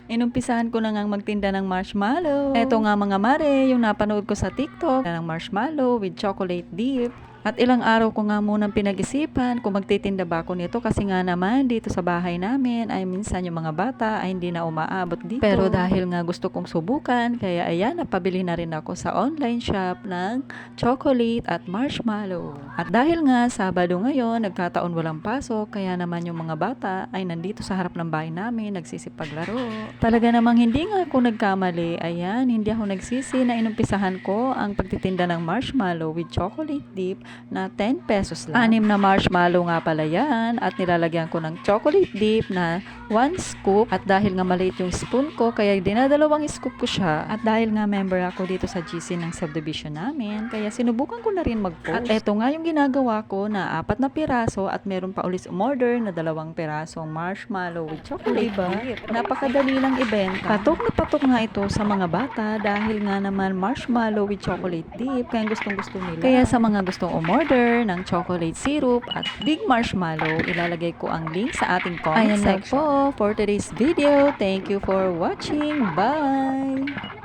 Inumpisahan ko na ngang magtinda ng marshmallow. Eto nga mga mare, yung napanood ko sa TikTok ng marshmallow with chocolate dip. At ilang araw ko nga munang pinag-isipan kung magtitinda ba ako nito kasi nga naman dito sa bahay namin ay minsan yung mga bata ay hindi na umaabot dito. Pero dahil nga gusto kong subukan, kaya ayan, napabili na rin ako sa online shop ng chocolate at marshmallow. At dahil nga Sabado ngayon, nagkataon walang pasok, kaya naman yung mga bata ay nandito sa harap ng bahay namin nagsisipaglaro. Talaga namang hindi nga ako nagkamali. Ayan, hindi ako nagsisi na inumpisahan ko ang pagtitinda ng marshmallow with chocolate dip na 10 pesos lang. 6 na marshmallow nga pala yan at nilalagyan ko ng chocolate dip na 1 scoop at dahil nga maliit yung spoon ko kaya dinadalawang scoop ko siya at dahil nga member ako dito sa GC ng subdivision namin kaya sinubukan ko na rin mag-post. At eto nga yung ginagawa ko na 4 na piraso at meron pa ulit umorder na 2 pirasong marshmallow with chocolate dip. Napakadali lang ibenta. Patok nga ito sa mga bata dahil nga naman marshmallow with chocolate dip kaya gustong gusto nila. Kaya sa mga gustong umorder ng chocolate syrup at big marshmallow, ilalagay ko ang link sa ating comment section. Ayan na po for today's video. Thank you for watching. Bye!